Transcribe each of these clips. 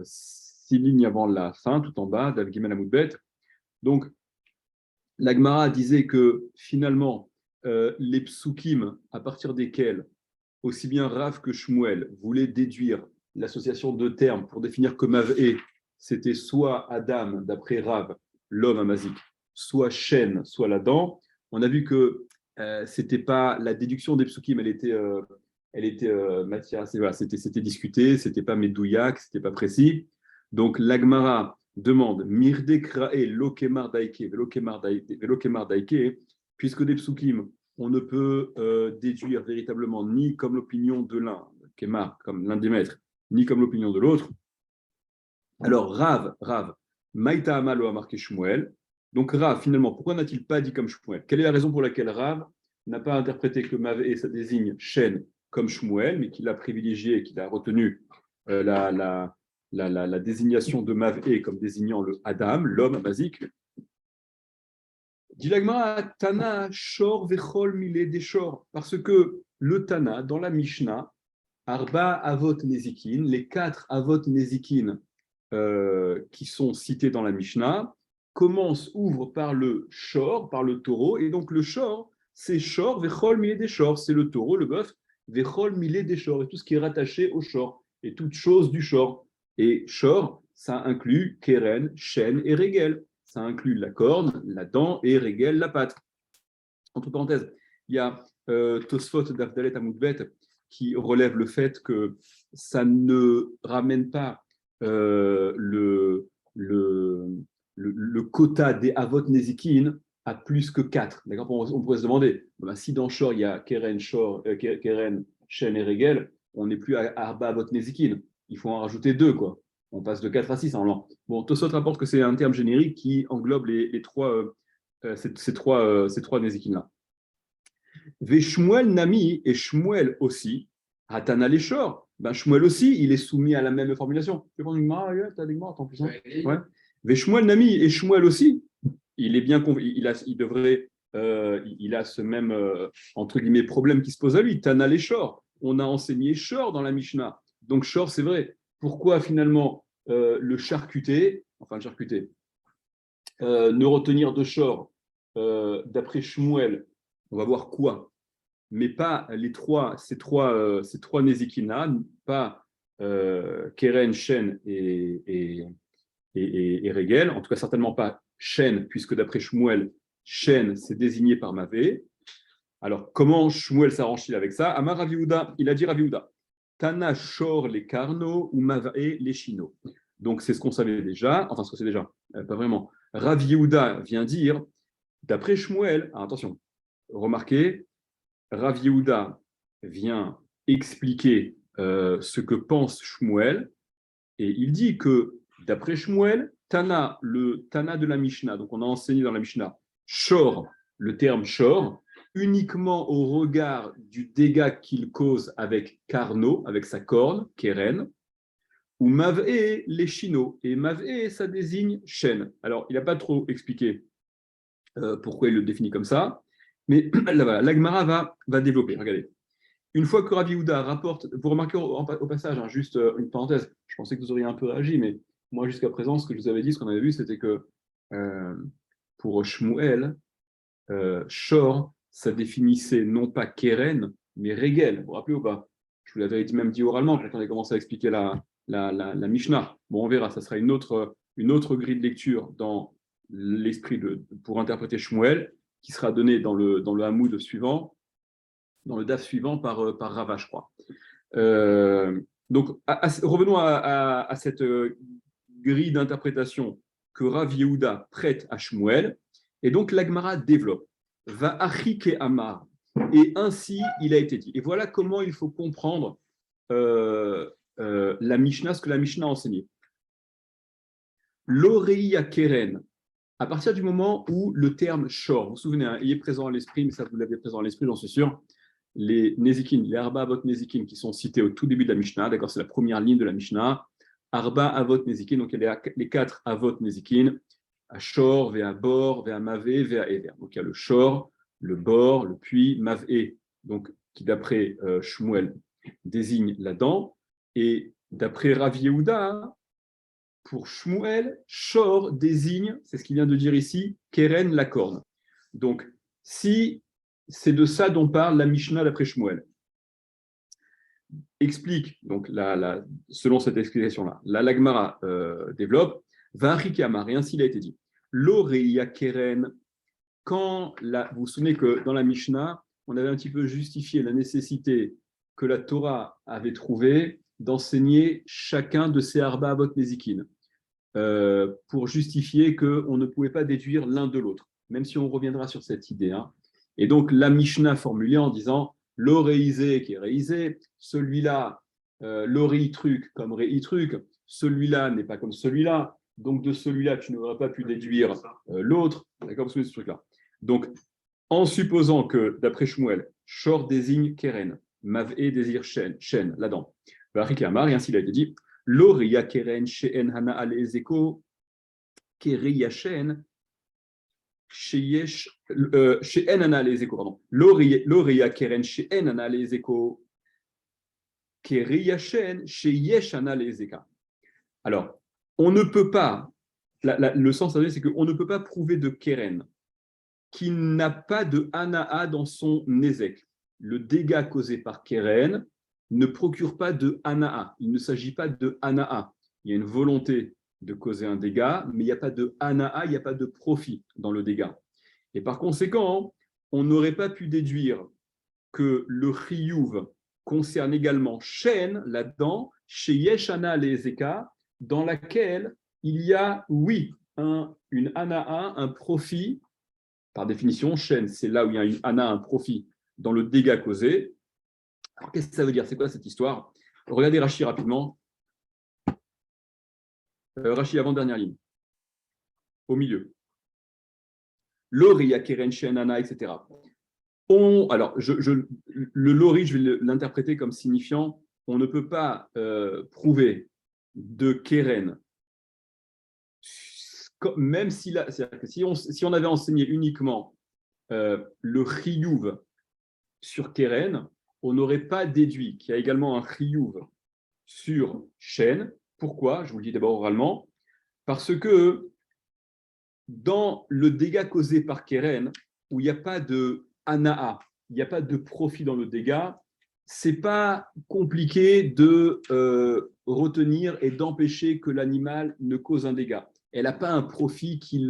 6 lignes avant la fin, tout en bas, Dav Gimel Amud Bet. Donc, la Gemara disait que finalement, les psukim, à partir desquels aussi bien Rav que Shmuel voulaient déduire l'association de termes pour définir que Mav'e, c'était soit Adam, d'après Rav, l'homme amazique, soit Shen, soit la dent. On a vu que c'était pas la déduction des psukim, elle était matière, c'était discuté, c'était pas médouillac, c'était pas précis. Donc l'Agmara demande Mirde krae lokemar daike, velokemar daike, puisque des psukim on ne peut déduire véritablement ni comme l'opinion de l'un, Kemar, comme l'un des maîtres, ni comme l'opinion de l'autre. Alors, Rav, Maïta Amalo a marqué Shmuel. Donc, Rav, finalement, pourquoi n'a-t-il pas dit comme Shmuel? Quelle est la raison pour laquelle Rav n'a pas interprété que Mavé, ça désigne Shen comme Shmuel, mais qu'il a privilégié et qu'il a retenu la désignation de Mavé comme désignant le Adam, l'homme basique? Dilagma Tana Shor Vechol Mile Deshor, parce que le Tana, dans la Mishnah, Arba Avot Nezikin, les 4 Avot Nezikin qui sont cités dans la Mishnah, ouvrent par le Shor, par le taureau, et donc le Shor, c'est Shor Vechol Mile Deshor, c'est le taureau, le bœuf, Vechol Mile Deshor, et tout ce qui est rattaché au Shor, et toute chose du Shor. Et Shor, ça inclut Keren, Shen et Regel. Ça inclut la corne, la dent et Regel, la patte. Entre parenthèses, il y a Tosfot d'Avdalet Amoudbet qui relève le fait que ça ne ramène pas le quota des Avot Nezikin à plus que 4. D'accord, on pourrait se demander, si dans Shor il y a Keren, Keren, Shen et Regel, on n'est plus à Arba Avot Nezikin. Il faut en rajouter 2, quoi. On passe de 4 à 6 en l'an. Bon, Tosfot rapporte que c'est un terme générique qui englobe ces trois Nézikines-là. Shmuel Nami et Shmuel aussi, Hatana Leshor, Shmuel aussi, il est soumis à la même formulation. Tu veux prendre une marque, t'as des marques en plus, ouais. Shmuel Nami et Shmuel aussi, il est bien, il a ce même entre guillemets problème qui se pose à lui. Tana Leshor, on a enseigné Shor dans la Mishnah, donc Shor c'est vrai. Pourquoi finalement le charcuter, ne retenir de Shor d'après Shmuel, on va voir quoi, mais pas ces trois Nézikina, pas Keren, Shen et Regel, en tout cas certainement pas Shen, puisque d'après Shmuel, Shen c'est désigné par Mavé. Alors comment Shmuel s'arrange-t-il avec ça? Amar Raviouda, il a dit Raviouda. Tana Shor les Karno ou Mavae les Chino. Donc c'est ce qu'on savait déjà, enfin ce que c'est déjà, pas vraiment. Rav Yehuda vient dire, d'après Shmuel, attention, remarquez, Rav Yehuda vient expliquer ce que pense Shmuel, et il dit que d'après Shmuel, Tana, le Tana de la Mishnah, donc on a enseigné dans la Mishnah, Shor, le terme Shor, uniquement au regard du dégât qu'il cause avec Carno, avec sa corne, Keren, ou Mav'e, les Chino. Et Mav'e, ça désigne Shen. Alors, il n'a pas trop expliqué pourquoi il le définit comme ça, mais là, l'Agmara va développer. Regardez. Une fois que Rav Yehuda rapporte, vous remarquez au passage, juste une parenthèse, je pensais que vous auriez un peu réagi, mais moi, jusqu'à présent, ce que je vous avais dit, ce qu'on avait vu, c'était que pour Shmuel, Shor, ça définissait non pas Keren, mais Regel. Vous vous rappelez ou pas? Je vous l'avais même dit oralement quand on a commencé à expliquer la Mishnah. Bon, on verra, ça sera une autre grille de lecture dans l'esprit pour interpréter Shmuel, qui sera donnée dans le Hamoud suivant, dans le DAF suivant par Rava, je crois. Donc, revenons à cette grille d'interprétation que Rav Yehuda prête à Shmuel. Et donc, l'Agmara développe. Va achike amar. Et ainsi, il a été dit. Et voilà comment il faut comprendre la Mishnah, ce que la Mishnah a enseigné. L'oreia keren, à partir du moment où le terme shor, vous vous souvenez, il est présent à l'esprit, mais ça vous l'avez présent à l'esprit, j'en suis sûr, les Nezikin, les Arba Avot Nezikin qui sont cités au tout début de la Mishnah, d'accord, c'est la première ligne de la Mishnah, Arba Avot Nezikin, donc il y a les 4 Avot Nezikin, Ashor, Vea Bor, Vea Mavé, Vea Ever. Donc il y a le Shor, le Bor, le puits, Mavé, donc qui d'après Shmuel désigne la dent, et d'après Rav Yehuda, pour Shmuel, Shor désigne, c'est ce qu'il vient de dire ici, Keren, la corne. Donc, si c'est de ça dont parle la Mishnah d'après Shmuel, explique, donc selon cette explication-là, la Gemara développe, Va'arikama, et ainsi il a été dit. L'Oreia Keren, vous vous souvenez que dans la Mishnah, on avait un petit peu justifié la nécessité que la Torah avait trouvée d'enseigner chacun de ces Arba Avot Nezikin, pour justifier qu'on ne pouvait pas déduire l'un de l'autre, même si on reviendra sur cette idée. Hein. Et donc la Mishnah formulée en disant l'oréisé qui est réisé, celui-là, l'ori truc comme réi truc, celui-là n'est pas comme celui-là, donc de celui-là tu n'aurais pas pu déduire l'autre, d'accord, ce truc-là. Donc en supposant que d'après Shmuel, Shor désigne Keren, Mav'e désire Shen, la dent, Amar, et ainsi il a été dit, l'oria Keren She'en Hana Alezeko, Keri Shen, She'en Hana Alezeko, pardon, l'oria Keren She'en Hana Alezeko, Keri Shen, Sheyesh Hana Alezeka. Alors, on ne peut pas, le sens c'est qu'on ne peut pas prouver de Keren qui n'a pas de Hanaa dans son Nézek. Le dégât causé par Keren ne procure pas de Hanaa. Il ne s'agit pas de Hanaa. Il y a une volonté de causer un dégât, mais il n'y a pas de Hanaa, il n'y a pas de profit dans le dégât. Et par conséquent, on n'aurait pas pu déduire que le Chiyuv concerne également Shen, la dent, chez Yeshana Lezeka, dans laquelle il y a, oui, une Hanaa, un profit. Par définition, Shen, c'est là où il y a une Hanaa, un profit dans le dégât causé. Alors, qu'est-ce que ça veut dire? C'est quoi cette histoire? Regardez Rashi rapidement. Rashi, avant-dernière ligne. Au milieu. Lori, Akeren, Shen, Hanaa, etc. Alors, le Lori, je vais l'interpréter comme signifiant on ne peut pas prouver de Keren, même si on avait enseigné uniquement le Chiyuv sur Keren, on n'aurait pas déduit qu'il y a également un Chiyuv sur Shen. Pourquoi? Je vous le dis d'abord oralement. Parce que dans le dégât causé par Keren, où il n'y a pas de Hanaa, il n'y a pas de profit dans le dégât, c'est pas compliqué de retenir et d'empêcher que l'animal ne cause un dégât. Elle n'a pas un profit qui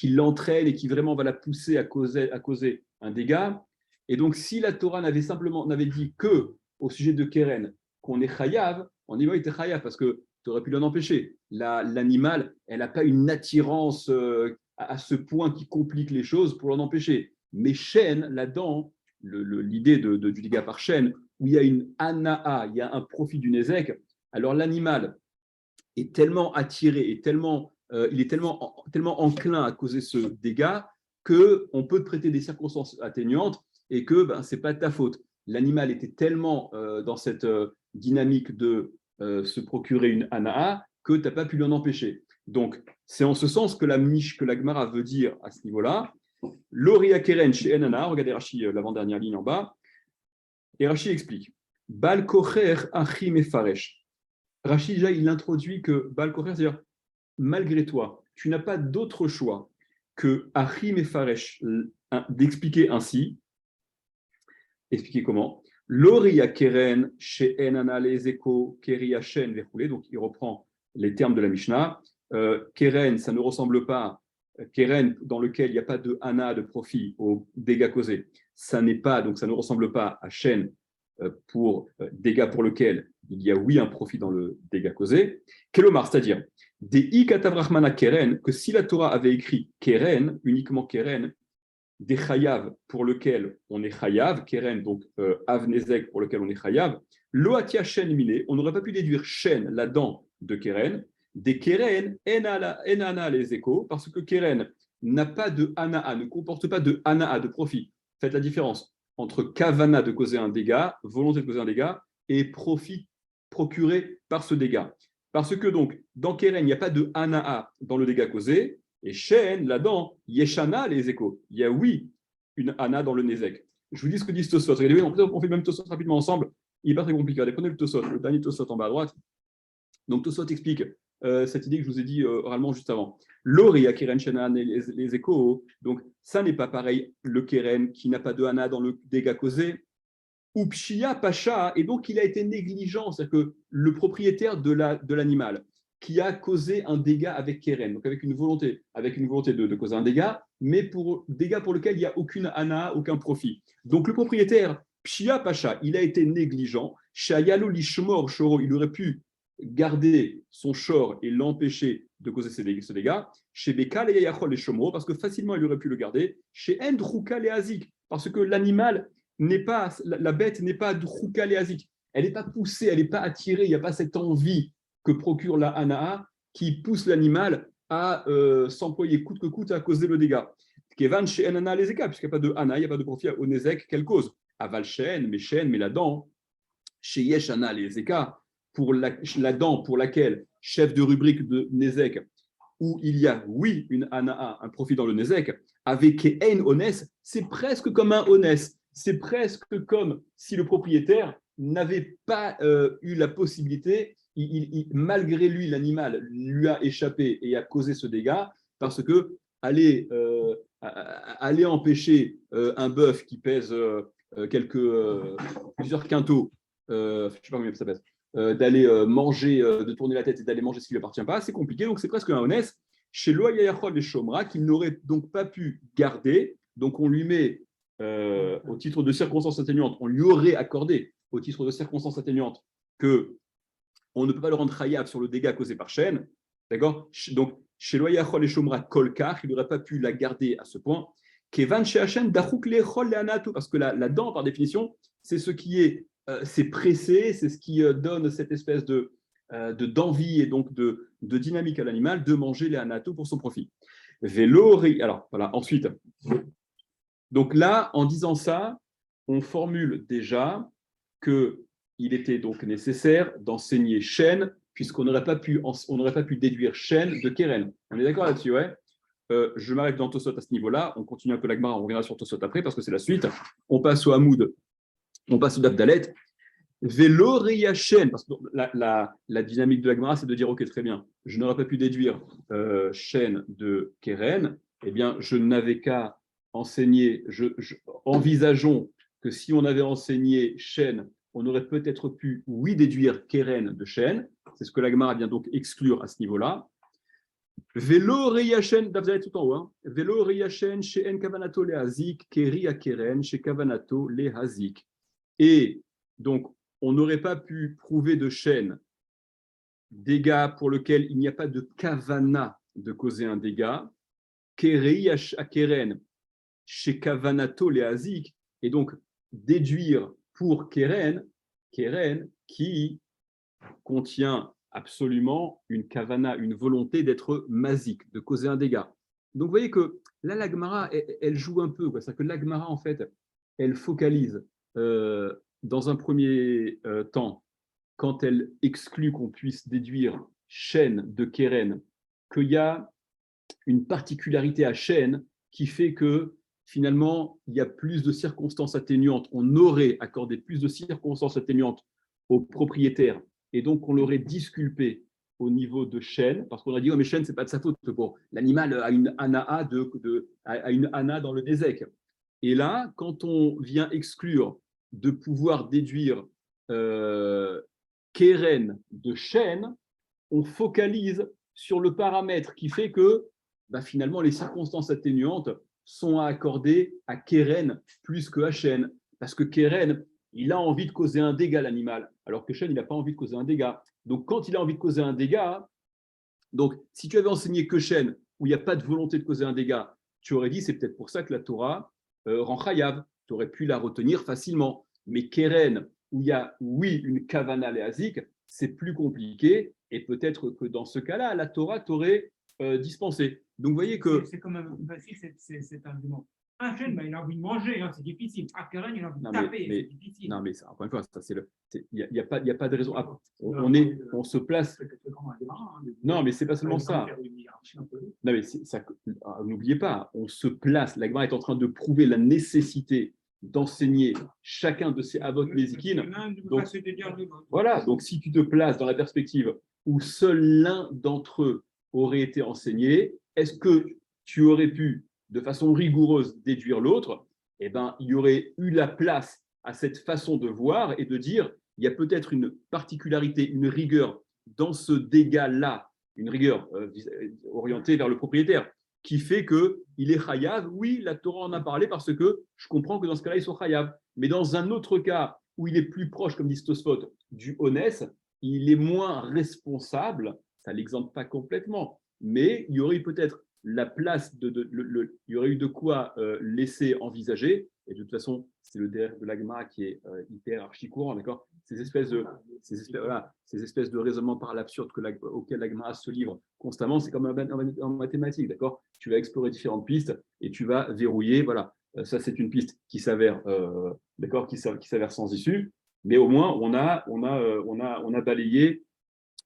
l'entraîne et qui vraiment va la pousser à causer un dégât. Et donc, si la Torah n'avait dit que au sujet de Keren qu'on est chayav, on dit oui, il était chayav parce que tu aurais pu l'en empêcher. L'animal, elle n'a pas une attirance à ce point qui complique les choses pour l'en empêcher. Mais Shen, là-dedans, l'idée du dégât par Shen, où il y a une Hanaa, il y a un profit du Nézek, alors l'animal est tellement attiré, il est tellement enclin à causer ce dégât qu'on peut te prêter des circonstances atténuantes et que ce n'est pas de ta faute. L'animal était tellement dans cette dynamique de se procurer une Hanaa que tu n'as pas pu l'en empêcher. Donc, c'est en ce sens que la Gemara veut dire à ce niveau-là, L'Oria Keren chez Enana, regardez Rashi, l'avant-dernière ligne en bas, et Rashi explique Bal Kocher Achim Efaresh. Rashi, déjà, il introduit que Bal Kocher, c'est-à-dire, malgré toi, tu n'as pas d'autre choix que Achim Efaresh d'expliquer ainsi. Expliquer comment L'Oria Keren chez Enana Lezeko Keri Hashen Verroulé. Donc, il reprend les termes de la Mishnah. Keren, ça ne ressemble pas. Keren, dans lequel il n'y a pas de Hana, de profit aux dégâts causés, ça ne ressemble pas à Shen pour dégâts pour lequel il y a oui un profit dans le dégât causé. Kelomar, c'est-à-dire des ikatavrahmana Keren, que si la Torah avait écrit Keren, uniquement Keren, des chayav pour lequel on est chayav, Keren, donc avnezek pour lequel on est chayav, loatia Shen mine, on n'aurait pas pu déduire Shen, la dent de Keren, des Keren enana les échos, parce que Keren n'a pas de Hanaa, ne comporte pas de Hanaa, de profit. Faites la différence entre Kavana de causer un dégât, volonté de causer un dégât, et profit procuré par ce dégât. Parce que donc, dans Keren, il n'y a pas de Hanaa dans le dégât causé, et Shen, là-dedans, Yeshana les échos. Il y a oui une Hana dans le Nézek. Je vous dis ce que dit Tosot. Regardez, on fait même Tosot rapidement ensemble. Il n'est pas très compliqué. Allez, prenez le Tosot, le dernier Tosot en bas à droite. Donc Tosot explique cette idée que je vous ai dit oralement juste avant. L'ori à Keren Shenan et les échos, donc ça n'est pas pareil, le Keren qui n'a pas de Hana dans le dégât causé, ou Pshia Pacha, et donc il a été négligent, c'est-à-dire que le propriétaire de l'animal qui a causé un dégât avec Keren, donc avec une volonté de causer un dégât, mais pour dégât pour lequel il n'y a aucune Hana, aucun profit. Donc le propriétaire Pshia Pacha, il a été négligent. Shayalo Lishmor Shoro, il aurait pu garder son shor et l'empêcher de causer ce dégât. Chez Bekal et Yachol et Shomro, parce que facilement il aurait pu le garder. Chez Endroukal et Azik, parce que l'animal n'est pas, la bête n'est pas Droukal et Azik. Elle n'est pas poussée, elle n'est pas attirée, il n'y a pas cette envie que procure la Hanaa qui pousse l'animal à s'employer coûte que coûte à causer le dégât. Kevan chez Enana les Eka, puisqu'il n'y a pas de Hana, il n'y a pas de profit au Nezek, quelle cause? Aval Shen, mais la dent, chez Yeshana les Eka, pour la dent pour laquelle, chef de rubrique de Nezek, où il y a, oui, une Hanaa, un profit dans le Nezek, avec Ein Ones, c'est presque comme un Ones, c'est presque comme si le propriétaire n'avait pas eu la possibilité, malgré lui, l'animal lui a échappé et a causé ce dégât, parce que aller empêcher un bœuf qui pèse plusieurs quintaux, je ne sais pas combien ça pèse, d'aller manger, de tourner la tête et d'aller manger ce qui ne lui appartient pas, c'est compliqué, donc c'est presque un honnête. Chez Loyayachol et Shomra, qu'il n'aurait donc pas pu garder, donc on lui met au titre de circonstances atténuantes, on lui aurait accordé au titre de circonstances atténuantes que on ne peut pas le rendre khayab sur le dégât causé par Shen, d'accord? Donc chez Loyachol et Shomra Kolkar, il n'aurait pas pu la garder à ce point. Kevan chez Hachem Dachouk Lechol Leanato, parce que la dent, par définition, c'est ce qui est c'est pressé, c'est ce qui donne cette espèce d'envie et donc de dynamique à l'animal de manger les anatos pour son profit. Vélori, alors voilà, ensuite. Donc là, en disant ça, on formule déjà qu'il était donc nécessaire d'enseigner Shen, puisqu'on n'aurait pas pu déduire Shen de Keren. On est d'accord là-dessus, ouais? Je m'arrête dans Tosot à ce niveau-là. On continue un peu la Gemara, on reviendra sur Tosot après parce que c'est la suite. On passe au Hamoud, on passe au Dabdalet. Vélo Riyachen, parce que la dynamique de la Gemara, c'est de dire ok, très bien, je n'aurais pas pu déduire Shen de Keren, eh bien, je n'avais qu'à enseigner. Envisageons que si on avait enseigné Shen, on aurait peut-être pu, oui, déduire Keren de Shen. C'est ce que la Gemara vient donc exclure à ce niveau-là. Vélo Riyachen, vous allez tout en haut, hein. Vélo Riyachen, chez En Kavanato le Hazik, Keri à Keren, chez Kavanato le Hazik. Et donc, on n'aurait pas pu prouver de Shen dégât pour lequel il n'y a pas de kavana de causer un dégât, Keri à Keren, chez Kavanato le Hazik, et donc déduire pour Keren qui contient absolument une kavana, une volonté d'être mazik, de causer un dégât. Donc vous voyez que là, la Gemara, elle joue un peu, c'est-à-dire que la Gemara, en fait, elle focalise dans un premier temps, quand elle exclut qu'on puisse déduire Shen de Keren, qu'il y a une particularité à Shen qui fait que finalement, il y a plus de circonstances atténuantes. On aurait accordé plus de circonstances atténuantes au propriétaire et donc on l'aurait disculpé au niveau de Shen, parce qu'on a dit, oh, mais Shen, ce n'est pas de sa faute. Bon, l'animal a une Hanaa a une Hana dans le Nézek. Et là, quand on vient exclure de pouvoir déduire Keren de Shen, on focalise sur le paramètre qui fait que finalement les circonstances atténuantes sont à accorder à Keren plus que à Shen. Parce que Keren, il a envie de causer un dégât à l'animal, alors que Shen, il n'a pas envie de causer un dégât. Donc quand il a envie de causer un dégât, donc si tu avais enseigné que Shen, où il n'y a pas de volonté de causer un dégât, tu aurais dit c'est peut-être pour ça que la Torah rend chayav. Tu aurais pu la retenir facilement. Mais Keren, où il y a, oui, une kavana léazik, c'est plus compliqué. Et peut-être que dans ce cas-là, la Torah t'aurait dispensé. Donc, vous voyez que... C'est quand même facile cet argument. Un chêne, il a envie de manger, hein, c'est difficile. Un Keren, il a envie de taper, c'est difficile. Non, mais ça, encore une fois, il n'y a pas de raison. On se place... Non, mais c'est pas seulement ça. Non, mais ça, n'oubliez pas, on se place. La Gemara est en train de prouver la nécessité d'enseigner chacun de ces avot mézikines. Donc, voilà, donc si tu te places dans la perspective où seul l'un d'entre eux aurait été enseigné, est-ce que tu aurais pu, de façon rigoureuse, déduire l'autre? Eh bien, il y aurait eu la place à cette façon de voir et de dire, il y a peut-être une particularité, une rigueur dans ce dégât-là, une rigueur orientée vers le propriétaire, qui fait qu'il est chayav. Oui, la Torah en a parlé parce que je comprends que dans ce cas-là, ils sont chayav. Mais dans un autre cas où il est plus proche, comme dit Tosfot, du honest, il est moins responsable. Ça ne l'exempte pas complètement, mais il y aurait peut-être la place, il y aurait eu de quoi laisser envisager. Et de toute façon, c'est le DR de l'Agma qui est hyper archi-courant, d'accord? Ces espèces de raisonnements par l'absurde auxquels l'Agma se livre constamment, c'est comme en mathématiques, d'accord? Tu vas explorer différentes pistes et tu vas verrouiller, voilà. Ça, c'est une piste qui s'avère, d'accord, qui s'avère sans issue, mais au moins, on a balayé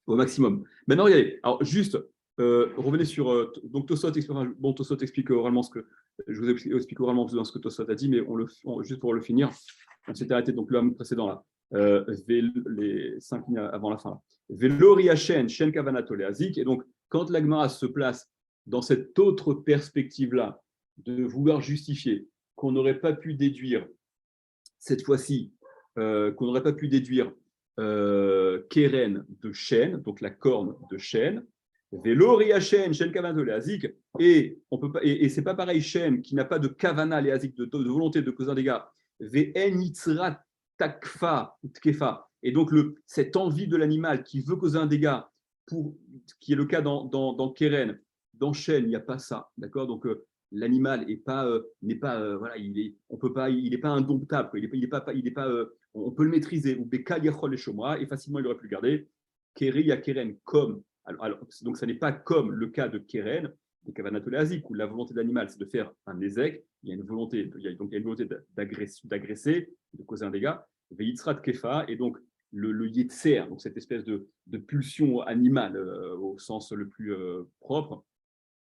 au maximum. Maintenant, regardez, alors juste, revenez sur. Donc, Tosfot explique oralement ce que. Je vous explique oralement dans ce que Tosfot a dit, mais juste pour le finir, on s'était arrêté donc le précédent là, les 5 lignes avant la fin. Velori Hashen, Shen Kavanato Leazik. Et donc, quand l'Agmara se place dans cette autre perspective-là, de vouloir justifier qu'on n'aurait pas pu déduire, cette fois-ci, qu'on n'aurait pas pu déduire Keren de chêne, donc la corne de chêne, Veloria chêne, chêne kavana léazik, et c'est pas pareil chêne qui n'a pas de kavana léazik, de volonté de causer un dégât, Ve'en yitzrat takfa ou tkefa, et donc cette envie de l'animal qui veut causer un dégât, qui est le cas dans Keren, dans chêne, il n'y a pas ça, d'accord? Donc l'animal n'est pas voilà, on peut pas, il n'est pas indomptable, on peut le maîtriser. Ou Beka Yachol et Shomra, et facilement il aurait pu le garder. Keri ya Keren, comme. Donc, ça n'est pas comme le cas de Keren, de Kavanatoléazik, où la volonté de l'animal, c'est de faire un ézec. Il y a une volonté, d'agresser, de causer un dégât. Veyitzrat Kefa, et donc le yetzer, donc cette espèce de pulsion animale au sens le plus propre,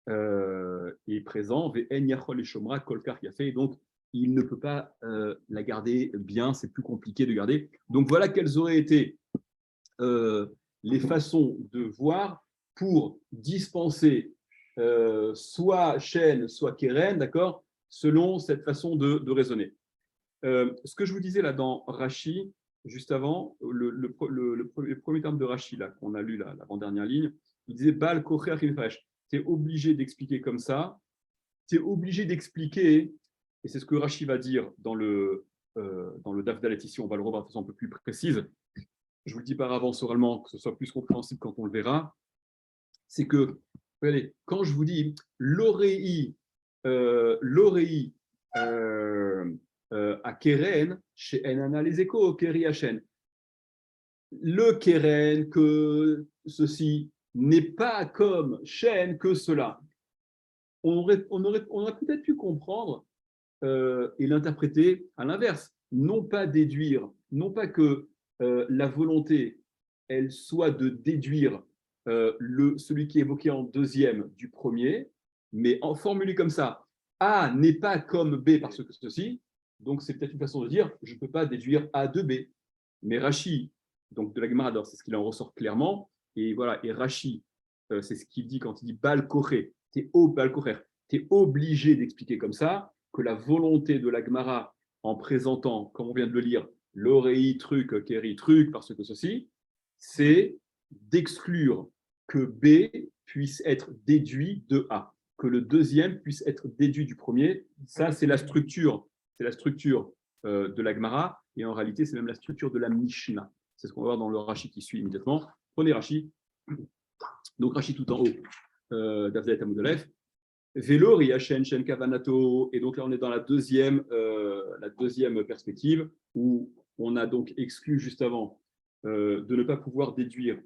est présent. Ve'en Yachol et Shomra, Kolkar Yafé, donc il ne peut pas la garder bien, c'est plus compliqué de garder. Donc voilà quelles auraient été les façons de voir pour dispenser soit chêne, soit keren, d'accord, selon cette façon de raisonner. Ce que je vous disais là dans Rashi, juste avant, le premier terme de Rashi là, qu'on a lu là, l'avant-dernière ligne, il disait Bal Kocher Hilfresh. Tu es obligé d'expliquer comme ça, tu es obligé d'expliquer. Et c'est ce que Rashi va dire dans le Daf Dalet ici, on va le revoir de façon un peu plus précise. Je vous le dis par avance oralement, que ce soit plus compréhensible quand on le verra. C'est que, regardez, quand je vous dis l'oreille à Keren, chez Enana les échos, Keri Hachen. Le Keren, que ceci n'est pas comme Shen que cela. On aurait peut-être pu comprendre et l'interpréter à l'inverse, non pas déduire, non pas que la volonté, elle soit de déduire celui qui est évoqué en deuxième du premier, mais en formulé comme ça, A n'est pas comme B parce que ceci, donc c'est peut-être une façon de dire, je ne peux pas déduire A de B. Mais Rashi, donc de la Gemara, c'est ce qu'il en ressort clairement, et voilà, et Rashi, c'est ce qu'il dit quand il dit Bal Koché, tu es obligé d'expliquer comme ça, que la volonté de la Gemara en présentant, comme on vient de le lire, l'oreille truc, Keri truc, parce que ceci, c'est d'exclure que B puisse être déduit de A, que le deuxième puisse être déduit du premier. Ça, c'est la structure de la Gemara, et en réalité, c'est même la structure de la Mishnah. C'est ce qu'on va voir dans le Rashi qui suit immédiatement. Prenez Rashi. Donc Rashi tout en haut, Davzalet Amoudalef. Vélo, Riachen, Shen Kavanato, et donc là on est dans la deuxième perspective où on a donc exclu juste avant de ne pas pouvoir déduire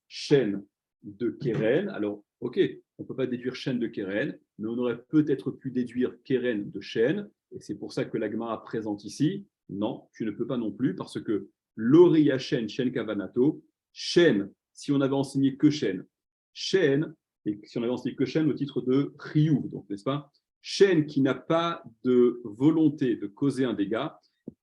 Shen de Keren. Alors, ok, on ne peut pas déduire Shen de Keren, mais on aurait peut-être pu déduire Keren de Shen, et c'est pour ça que la Gemara présente ici. Non, tu ne peux pas non plus, parce que Lori Shen, Shen Kavanato, Shen, si on avait enseigné que Shen, Shen, et si on avait enseigné que Shen au titre de Riyuv, donc n'est-ce pas? Shen qui n'a pas de volonté de causer un dégât,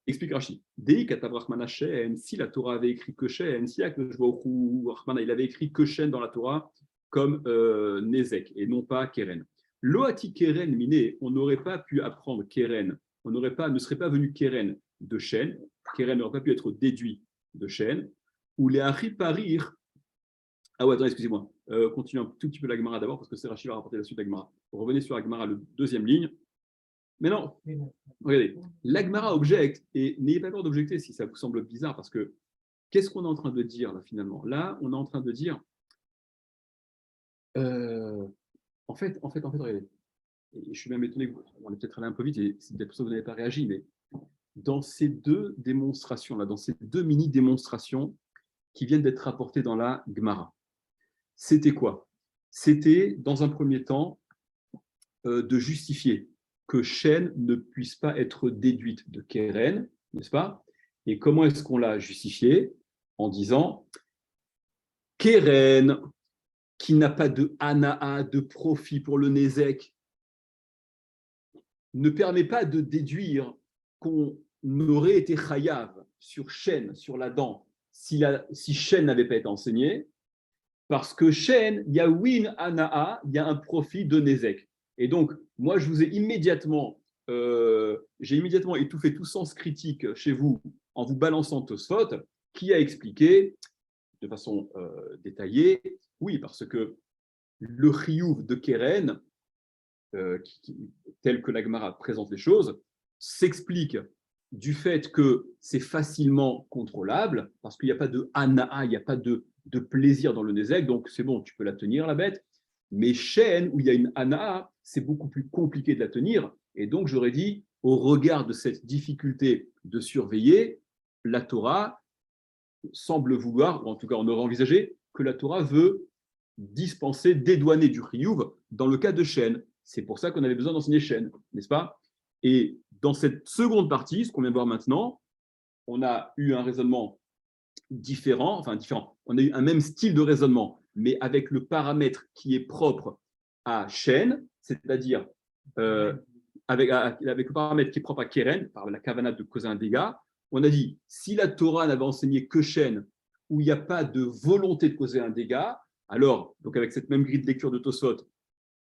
Explique Rashi. Dei katavrachmana shen, si la Torah avait écrit que shen, si il avait écrit que shen dans la Torah comme nezek et non pas keren. Loati keren miné, on n'aurait pas pu apprendre keren, ne serait pas venu keren de shen, keren n'aurait pas pu être déduit de shen, ou les parir. Ah ouais, attendez, excusez-moi. Continuez un tout petit peu la Gemara d'abord, parce que c'est Rashi va rapporter la suite de la Gemara. Revenez sur la Gemara, le deuxième ligne. Mais non, regardez, l'Agmara objecte, et n'ayez pas peur d'objecter si ça vous semble bizarre, parce que qu'est-ce qu'on est en train de dire là finalement? Là, on est en train de dire, en fait, regardez, et je suis même étonné, on est peut-être allé un peu vite, et c'est peut-être pour ça que vous n'avez pas réagi, mais dans ces deux démonstrations-là, dans ces deux mini-démonstrations qui viennent d'être rapportées dans la Gemara, c'était quoi? C'était, dans un premier temps, de justifier que Shen ne puisse pas être déduite de Keren, n'est-ce pas? Et comment est-ce qu'on l'a justifié? En disant Keren, qui n'a pas de Hanaa, de profit pour le Nézek, ne permet pas de déduire qu'on aurait été chayav sur Shen, sur la dent, si Shen n'avait pas été enseigné, parce que Shen, il y a Win Hanaa, il y a un profit de Nézek. Et donc, moi, je vous ai immédiatement étouffé tout sens critique chez vous en vous balançant Tosfot, qui a expliqué de façon détaillée, oui, parce que le chiyuv de Keren, tel que la Gemara présente les choses, s'explique du fait que c'est facilement contrôlable, parce qu'il n'y a pas de hanaa, il n'y a pas de plaisir dans le Nézek, donc c'est bon, tu peux la tenir, la bête. Mais Shen, où il y a une hanaa, c'est beaucoup plus compliqué de la tenir. Et donc, j'aurais dit, au regard de cette difficulté de surveiller, la Torah semble vouloir, ou en tout cas, on aurait envisagé, que la Torah veut dispenser, dédouaner du chiyuv dans le cas de Shen. C'est pour ça qu'on avait besoin d'enseigner Shen, n'est-ce pas? Et dans cette seconde partie, ce qu'on vient de voir maintenant, on a eu un raisonnement différent. On a eu un même style de raisonnement, mais avec le paramètre qui est propre à Shen, c'est-à-dire avec le paramètre qui est propre à Keren, par la kavana de causer un dégât. On a dit, si la Torah n'avait enseigné que Shen, où il n'y a pas de volonté de causer un dégât, alors, donc avec cette même grille de lecture de Tosfot,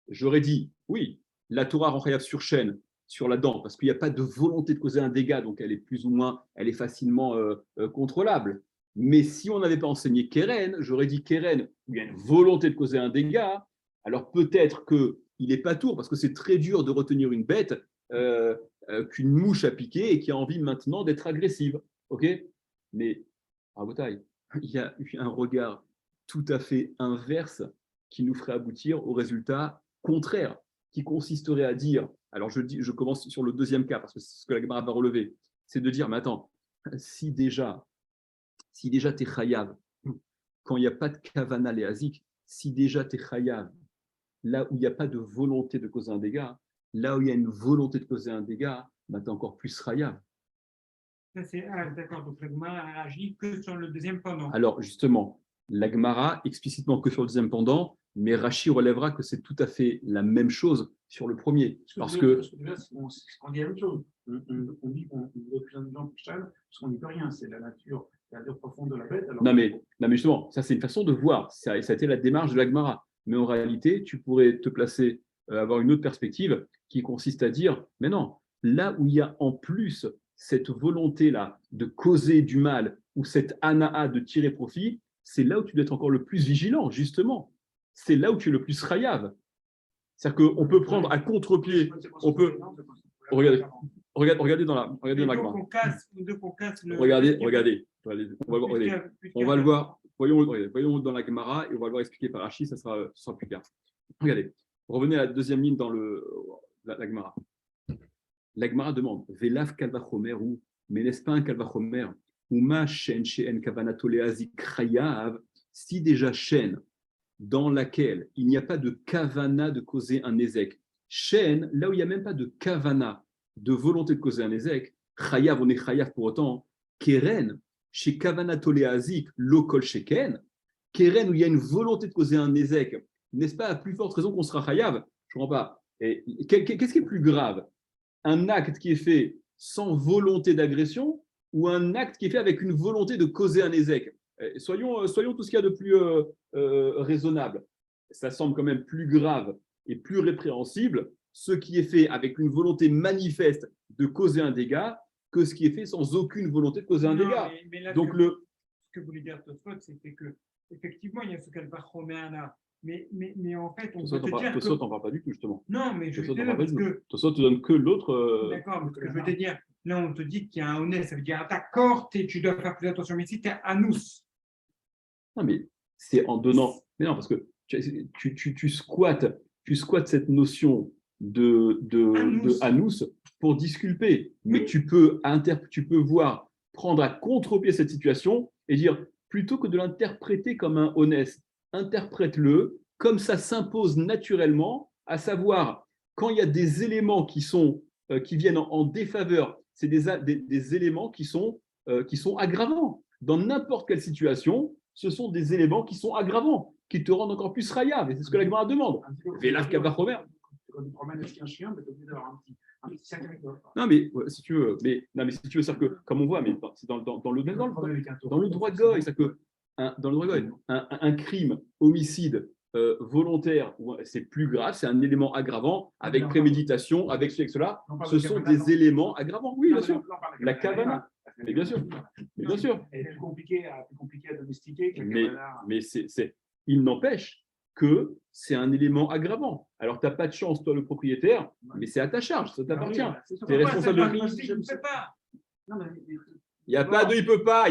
j'aurais dit, oui, la Torah rend chayav sur Shen, sur la dent, parce qu'il n'y a pas de volonté de causer un dégât, donc elle est plus ou moins, elle est facilement contrôlable. Mais si on n'avait pas enseigné Keren, j'aurais dit Keren, où il y a une volonté de causer un dégât, alors peut-être qu'il n'est pas tour, parce que c'est très dur de retenir une bête qu'une mouche a piqué et qui a envie maintenant d'être agressive. Ok? Mais à Botaï, il y a eu un regard tout à fait inverse qui nous ferait aboutir au résultat contraire, qui consisterait à dire, alors je commence sur le deuxième cas, parce que c'est ce que la Gemara va relever, c'est de dire, mais attends, si déjà tu es chayav, quand il n'y a pas de kavana léazik, si déjà tu es chayav, là où il n'y a pas de volonté de causer un dégât, là où il y a une volonté de causer un dégât, tu es encore plus chayav. D'accord, donc la Gemara agit que sur le deuxième pendant. Alors justement, la Gemara explicitement que sur le deuxième pendant, mais Rashi relèvera que c'est tout à fait la même chose sur le premier. Parce que on dit la même chose. On dit qu'on représente des gens pour Shen, parce qu'on n'y peut rien, c'est la nature profonde de la bête. Alors... Non, mais justement, ça c'est une façon de voir. Ça a été la démarche de la Gemara. Mais en réalité, tu pourrais te placer, avoir une autre perspective qui consiste à dire, mais non, là où il y a en plus cette volonté-là de causer du mal ou cette hanaa de tirer profit, c'est là où tu dois être encore le plus vigilant, justement. C'est là où tu es le plus chayav. C'est-à-dire qu'on peut prendre à contre-pied, on peut... Regardez dans la Gemara. Regardez. On va le voir. Voyons dans la Gemara et on va le voir expliqué par Rashi, ça sera plus clair. Regardez. Revenez à la deuxième ligne dans la Gemara. La Gemara demande Velav kalvachomer ou mais n'est-ce pas un kalvachomer ou ma shen she'en kavanato leazik chayav, si déjà shen dans laquelle il n'y a pas de kavana de causer un nézek, shen là où il n'y a même pas de kavana de volonté de causer un nézek, chayav on est chayav pour autant, keren chez kavanato leazik lokol sheken, keren où il y a une volonté de causer un nézek, n'est-ce pas à plus forte raison qu'on sera chayav? Je ne comprends pas. Et qu'est-ce qui est plus grave? Un acte qui est fait sans volonté d'agression ou un acte qui est fait avec une volonté de causer un ézec. Soyons tout ce qu'il y a de plus raisonnable. Ça semble quand même plus grave et plus répréhensible ce qui est fait avec une volonté manifeste de causer un dégât que ce qui est fait sans aucune volonté de causer un dégât. Donc ce que voulait dire Tosfot, c'était que effectivement il y a ce qu'elle va là. Mais en fait, on peut te dire Tosfot n'en parle pas du tout, justement. Non, mais je Tosfot veux dire que... Tosfot te donne que l'autre... D'accord, mais ce que je veux te dire, là, on te dit qu'il y a un honnête, ça veut dire, d'accord, tu dois faire plus attention, mais si tu es anous. Non, mais c'est en donnant... Mais non, parce que tu squattes cette notion de anous pour disculper. Mais tu peux prendre à contre-pied cette situation et dire, plutôt que de l'interpréter comme un honnête, interprète-le comme ça s'impose naturellement, à savoir, quand il y a des éléments qui viennent en défaveur, c'est des éléments qui sont aggravants. Dans n'importe quelle situation, ce sont des éléments qui sont aggravants, qui te rendent encore plus rayav. Et c'est ce que la Gemara demande. Vélaf Kavachomer. Quand tu promènes avec un chien, tu es obligé d'avoir un petit sac avec toi. Non, mais si tu veux, c'est-à-dire que, comme on voit, mais c'est dans le droit de Goy, c'est que dans le droit de Goy, un crime, homicide volontaire, c'est plus grave, c'est un élément aggravant, avec préméditation, avec ceci, avec cela. Ce sont des éléments aggravants. Oui, bien sûr. La kavana. Mais bien sûr. Mais bien sûr. Elle est plus compliquée à domestiquer que la kavana. Mais il n'empêche que c'est un élément aggravant. Alors, tu n'as pas de chance, toi, le propriétaire, mais c'est à ta charge, ça t'appartient. Tu es responsable de... Je ne sais pas. Il n'y a pas de il peut pas.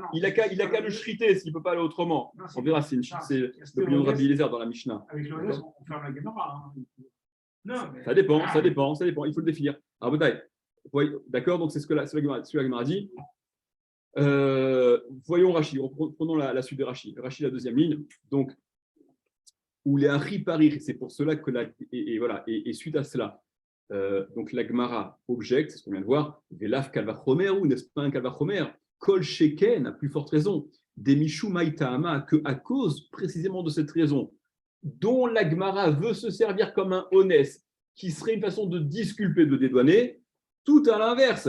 Non, il a qu'à le shriter s'il ne peut pas aller autrement. On verra, c'est l'opinion de Rabbi Eliezer dans la Mishnah. Avec le reste, on ferme la Gemara. Non, mais... Ça dépend. Il faut le définir. Alors, d'accord, donc c'est ce que la Gemara dit. Voyons Rashi, prenons la suite de Rashi. Rashi, la deuxième ligne. Donc, où les Hari Parir, c'est pour cela que et suite à cela, donc la Gemara objecte, c'est ce qu'on vient de voir, Velaf Kalvachomer, ou n'est-ce pas un Kalvachomer, Kol Sheken, à plus forte raison, des Mishu Maïtahama, que à cause précisément de cette raison, dont la Gemara veut se servir comme un honnête, qui serait une façon de disculper, de dédouaner, tout à l'inverse.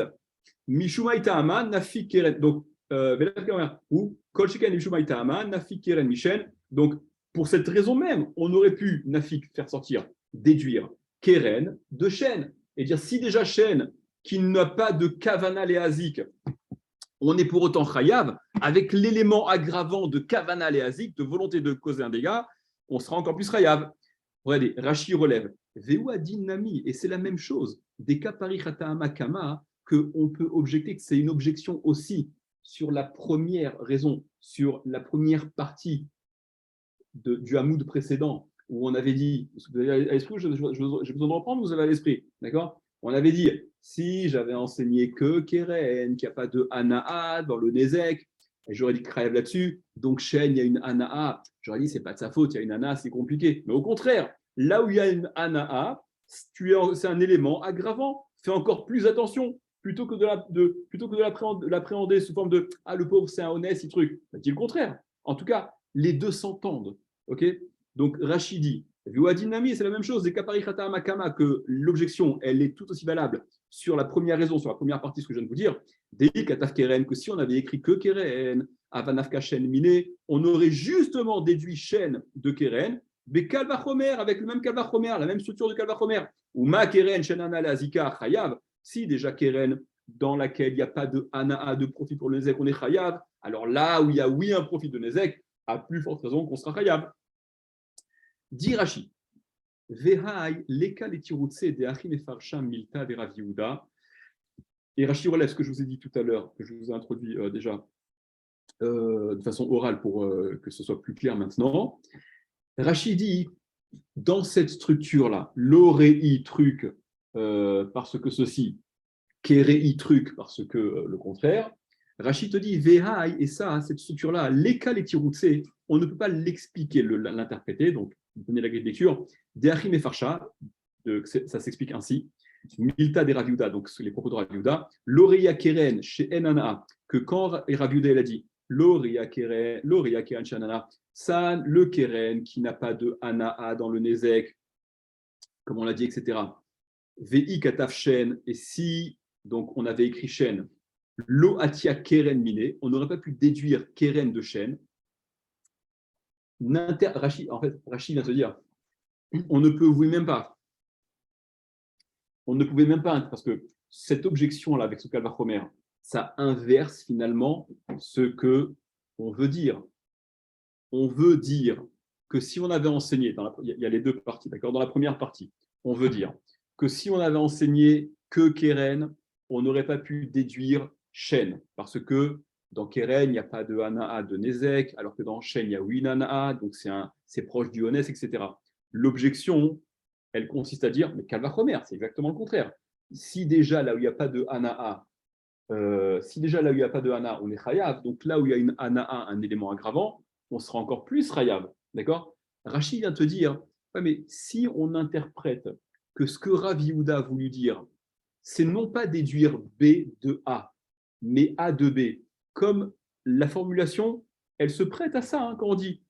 Mishu Maïtahama, Nafik Keren, donc Velaf Kalvachomer, ou Kol Sheken, Mishu Maïtahama, Nafik Keren Michel, donc pour cette raison même, on aurait pu, Nafik, faire sortir, déduire Keren de Shen. Et dire, si déjà Shen, qui n'a pas de Kavana léazik, on est pour autant Chayav, avec l'élément aggravant de Kavana léazik, de volonté de causer un dégât, on sera encore plus Chayav. Regardez, Rashi relève, Vewa Dinami, et c'est la même chose, des Kapari Chataama Kama, qu'on peut objecter que c'est une objection aussi sur la première raison, sur la première partie du Hamoud précédent, où on avait dit, vous avez à l'esprit, j'ai besoin de reprendre, vous avez à l'esprit, d'accord? On avait dit, si j'avais enseigné que Keren, qu'il n'y a pas de Ana'a dans le Nezek, et j'aurais dit Kraev là-dessus, donc Shen, il y a une Ana'a, j'aurais dit, c'est pas de sa faute, il y a une Ana'a, c'est compliqué. Mais au contraire, là où il y a une Ana'a, c'est un élément aggravant, fais encore plus attention, plutôt que de l'appréhender sous forme de « Ah, le pauvre, c'est un honnête, ce truc », dis le contraire. En tout cas, les deux s'entendent. Ok, donc Rachidi, Viwadinami, c'est la même chose, que l'objection, elle est tout aussi valable sur la première raison, sur la première partie, ce que je viens de vous dire, que si on avait écrit que Keren, Avanafka Shen Mine, on aurait justement déduit Shen de Keren, mais Kalvachomer, avec le même Kalvachomer, la même structure de Kalvachomer, ou Ma Keren, Shen Ana, Zika, Chayav, si déjà Keren, dans laquelle il n'y a pas de Anaa, de profit pour le Nezek, on est Chayav, alors là où il y a oui un profit de Nezek, à plus forte raison qu'on sera Chayav. Dit Rashi, Vehai, Leka Letirutse, de Achim et Farsham, Milta, de Rav Yehuda. Et Rashi relève ce que je vous ai dit tout à l'heure, que je vous ai introduit déjà de façon orale pour que ce soit plus clair maintenant. Rashi dit, dans cette structure-là, l'oréi truc parce que ceci, kéréi truc parce que le contraire, Rashi te dit, Vehai, et ça, cette structure-là, Leka Letirutse, on ne peut pas l'expliquer, l'interpréter, donc donner la grille de lecture, Deachim et Farsha, ça s'explique ainsi, Milta de Rav Yehuda, donc les propos de Rav Yehuda, Loria Keren chez Enana, que quand Rav Yehuda il a dit Loria Keren chez Enana, ça, le Keren qui n'a pas de Anaa dans le Nezek, comme on l'a dit, etc. Vei Kataf Shen, et si donc on avait écrit Shen, Lo Atia Keren Mine, on n'aurait pas pu déduire Keren de Shen. Rachid vient te dire, on ne peut même pas. On ne pouvait même pas, parce que cette objection-là, avec ce Kalvachomer, ça inverse finalement ce que on veut dire. On veut dire que si on avait enseigné, il y a les deux parties, d'accord ? Dans la première partie, on veut dire que si on avait enseigné que Keren, on n'aurait pas pu déduire Shen, parce que dans Keren, il n'y a pas de Hana'a de Nezek, alors que dans Shen, il y a oui Hana'a, donc c'est proche du Honest, etc. L'objection, elle consiste à dire, mais Kalvachomer, c'est exactement le contraire. Si déjà là où il n'y a pas de Hana'a, on est Chayav, donc là où il y a une Hana'a, un élément aggravant, on sera encore plus Chayav. D'accord ? Rachid vient te dire, ouais, mais si on interprète que ce que Rav Yehuda a voulu dire, c'est non pas déduire B de A, mais A de B, comme la formulation, elle se prête à ça, quand on dit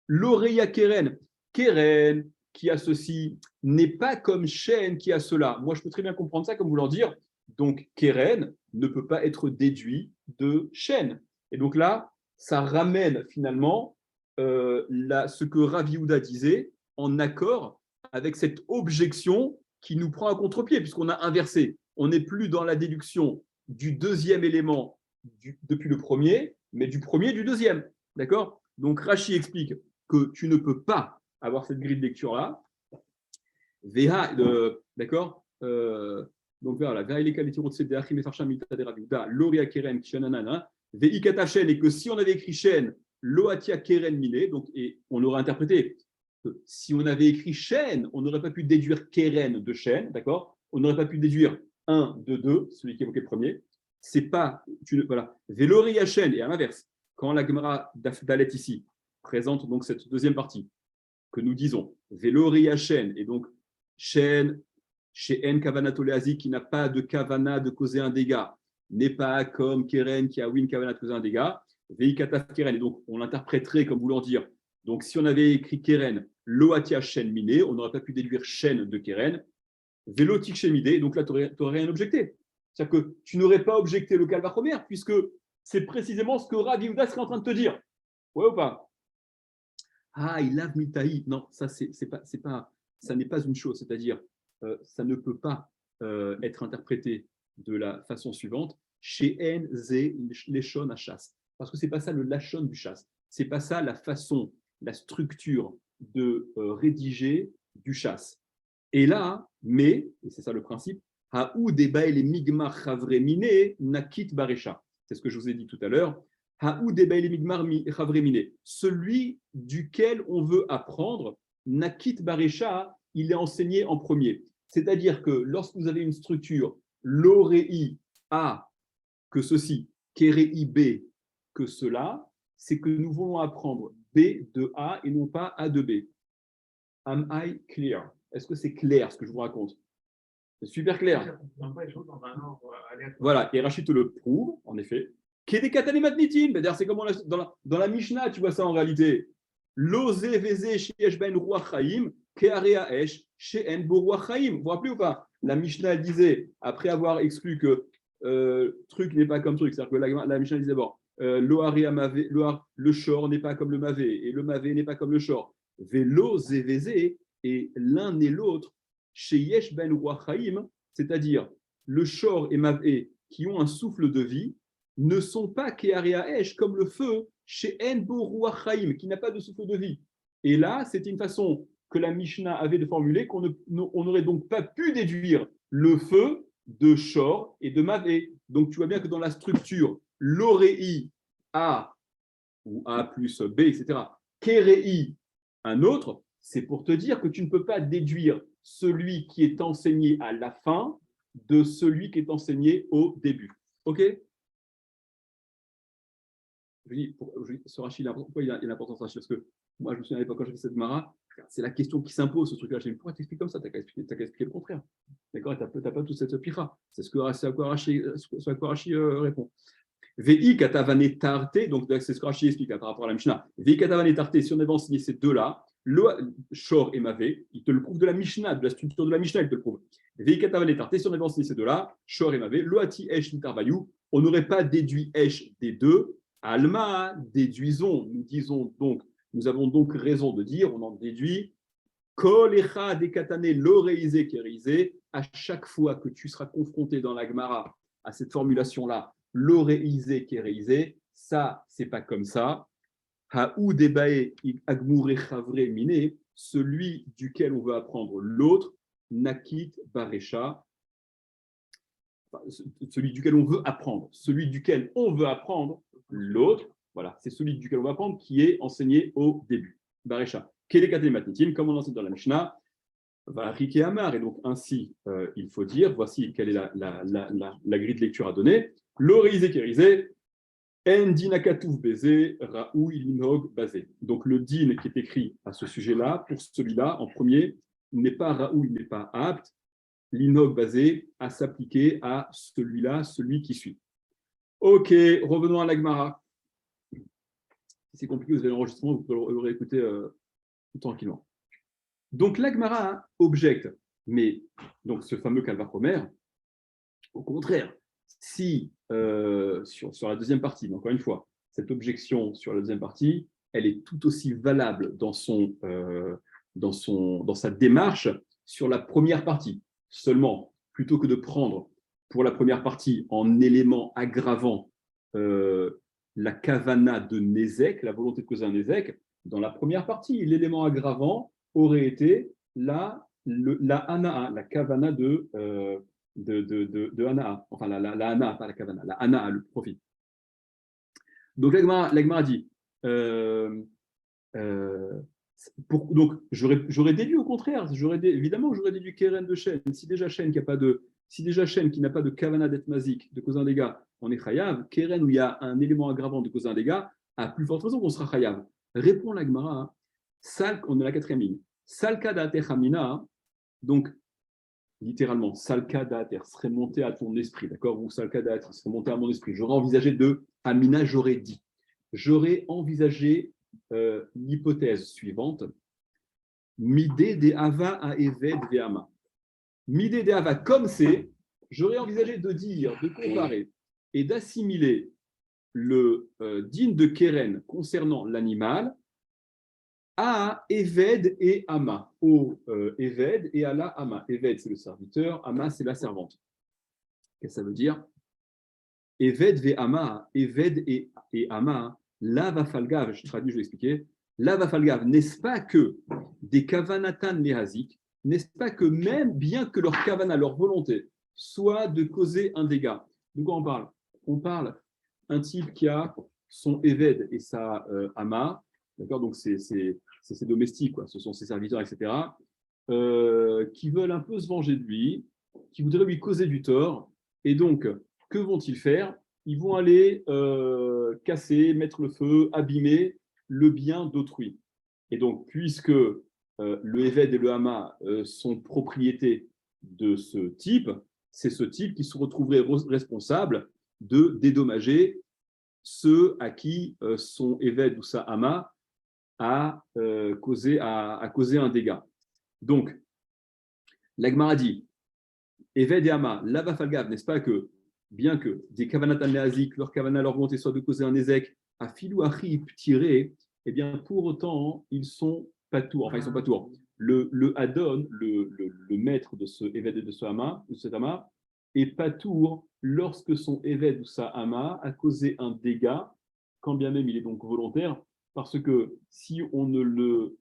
L'Oreya Keren, Keren qui a ceci, n'est pas comme Shen qui a cela. Moi, je peux très bien comprendre ça comme vouloir dire, donc Keren ne peut pas être déduit de Shen. Et donc là, ça ramène finalement ce que Rav Yehuda disait en accord avec cette objection qui nous prend à contre-pied, puisqu'on a inversé. On n'est plus dans la déduction du deuxième élément depuis le premier, mais du premier du deuxième. D'accord ? Donc Rashi explique que tu ne peux pas avoir cette grille de lecture-là. D'accord ? Donc voilà, et que si on avait écrit Shen, Loatia Keren Mine, donc, et on aurait interprété que si on avait écrit Shen, on n'aurait pas pu déduire Keren de Shen, d'accord ? On n'aurait pas pu déduire 1 de 2, celui qui évoquait le premier. C'est pas, voilà, Veloria Shen, et à l'inverse, quand la Gemara d'Alet ici présente donc cette deuxième partie, que nous disons Veloria Shen, et donc Shen, chez N Kavanatoléazi, qui n'a pas de Kavana de causer un dégât, n'est pas comme Keren qui a Win Kavana de causer un dégât, Veikataf Keren, et donc on l'interpréterait comme voulant dire, donc si on avait écrit Keren, Loatia Shen Mine, on n'aurait pas pu déduire Shen de Keren, Vélotique Shen Mide, donc là tu n'aurais rien objecté. C'est-à-dire que tu n'aurais pas objecté le Kalvachomer, puisque c'est précisément ce que Rav Yehuda serait en train de te dire. Ouais ou pas ? Ah, il lave mitaï. Non, ça, ça n'est pas une chose. C'est-à-dire, ça ne peut pas être interprété de la façon suivante. Chez N, Z, Leshon, Hachas. Parce que ce n'est pas ça le Lachon du chasse. Ce n'est pas ça la façon, la structure de rédiger du chasse. Et là, mais, et c'est ça le principe, Haou Debael et Migmar Chavremine Nakit Baresha. C'est ce que je vous ai dit tout à l'heure. Haou Debael et Migmar Chavremine. Celui duquel on veut apprendre, Nakit Baresha, il est enseigné en premier. C'est-à-dire que lorsque vous avez une structure, l'Orei A que ceci, Kerei B que cela, c'est que nous voulons apprendre B de A et non pas A de B. Am I clear? Est-ce que c'est clair ce que je vous raconte? C'est super clair. Voilà, et Rachid te le prouve, en effet. D'ailleurs, c'est comme dans la Mishnah, tu vois ça en réalité. Vous vous rappelez ou pas? La Mishnah elle disait, après avoir exclu que truc n'est pas comme truc, c'est-à-dire que la Mishnah disait d'abord, le shor n'est pas comme le mavé, et le mavé n'est pas comme le shor. Velo zévézé, et l'un et l'autre, chez Yesh ben Ruachaim, c'est-à-dire le shor et mavé qui ont un souffle de vie, ne sont pas Kearea Esh comme le feu chez Enbo Ruachaim, qui n'a pas de souffle de vie. Et là, c'était une façon que la Mishnah avait de formuler qu'on n'aurait donc pas pu déduire le feu de shor et de mavé. Donc tu vois bien que dans la structure, l'orei A ou A plus B, etc., Kerei un autre, c'est pour te dire que tu ne peux pas déduire celui qui est enseigné à la fin de celui qui est enseigné au début. OK? Je dis, ce Rachid, pourquoi il a l'importance de Rachid? Parce que moi, je me souviens à l'époque, quand j'ai fait cette Mara, c'est la question qui s'impose, ce truc-là. Je dis, pourquoi t'expliques comme ça? Tu n'as qu'à expliquer le contraire. D'accord? Tu n'as pas toute cette pira. C'est à quoi Rachid répond. VI katavane tarte, donc c'est ce que Rachid explique par rapport à la Mishnah. VI katavane tarte, si on avait enseigné ces deux-là, Shor et Mavé, il te le prouve de la Mishnah, de la structure de la Mishnah, il te le prouve. Veikatavaletar, t'es sur les ces deux-là, Shor et Mavé, Loati Esh Nitarbayou, on n'aurait pas déduit Esh des deux, Alma, déduisons, nous avons donc raison de dire, on en déduit, Kol Echa Dekatane Loreisé Kerisé, à chaque fois que tu seras confronté dans la Gemara à cette formulation-là, Loreisé Kerisé, ça, c'est pas comme ça. Haou Debae Agmure Chavre Mine, celui duquel on veut apprendre l'autre, Nakit Baresha, celui duquel on veut apprendre, l'autre, voilà, c'est celui duquel on va apprendre qui est enseigné au début. Baresha. Kelekate Matnitin, comme on enseigne dans la Mishnah, Varike Amar, et donc ainsi il faut dire, voici quelle est la grille de lecture à donner. L'oreisé kérisé, en dinakatouf baiser, raou ilinhog basé. Donc le din qui est écrit à ce sujet-là, pour celui-là, en premier, n'est pas raou, il n'est pas apte, l'inhog basé à s'appliquer à celui-là, celui qui suit. Ok, revenons à l'Agmara. Si c'est compliqué, vous avez l'enregistrement, vous pouvez le réécouter tout tranquillement. Donc l'Agmara objecte, mais donc ce fameux calvaire Omer, au contraire, si sur la deuxième partie, mais encore une fois, cette objection sur la deuxième partie, elle est tout aussi valable dans sa démarche sur la première partie. Seulement, plutôt que de prendre pour la première partie en élément aggravant la kavana de Nézek, la volonté de causer un Nézek, dans la première partie, l'élément aggravant aurait été la Anaa, la kavana de Anaa, enfin la Anaa, pas la kavana, la Anaa, le profit. Donc l'Agmara dit, donc j'aurais déduit au contraire, évidemment j'aurais déduit Keren de Shen, si déjà Shen qui n'a pas de kavana d'être mazik, de causer un dégât, on est chayav, Keren où il y a un élément aggravant de causer un dégât, à plus forte raison qu'on sera chayav. Répond l'Agmara, on est à la quatrième ligne. Salka da'ater hamina, donc littéralement, salka da'ater serait monté à ton esprit, d'accord? Ou salka da'ater serait monté à mon esprit. J'aurais envisagé de hamina, j'aurais dit. J'aurais envisagé l'hypothèse suivante. Midé de hava a eved ve'ama. Midé de hava, comme c'est, j'aurais envisagé de dire, de comparer et d'assimiler le din de Keren concernant l'animal à Eved et Ama, au Eved et à la Ama. Eved, c'est le serviteur, Ama, c'est la servante. Qu'est-ce que ça veut dire? Eved ve Ama, Eved et Ama, la vafalgav, je traduis, je vais expliquer. La vafalgav, n'est-ce pas que des kavanatan nehazik, n'est-ce pas que même bien que leur kavana, leur volonté, soit de causer un dégât. De quoi on parle? On parle un type qui a son Eved et sa Ama, d'accord, donc c'est ses domestiques, quoi. Ce sont ses serviteurs, etc., qui veulent un peu se venger de lui, qui voudraient lui causer du tort. Et donc, que vont-ils faire? Ils vont aller casser, mettre le feu, abîmer le bien d'autrui. Et donc, puisque le Eved et le Hama sont propriétés de ce type, c'est ce type qui se retrouverait responsable de dédommager ceux à qui son Eved ou sa Hama a causé un dégât. Donc, l'Agmara dit, Eved et Hama, lava falgav, n'est-ce pas que, bien que des kavanatan neazik, leur kavana, leur volonté soit de causer un ézek, à filou achib tiré, eh bien, pour autant, ils sont pas tours. Enfin, ils sont pas tours. Le Adon, le maître de ce Eved et de ce Hama, de cet Hama, est pas tour lorsque son Eved ou sa Hama a causé un dégât, quand bien même il est donc volontaire, parce que si on ne le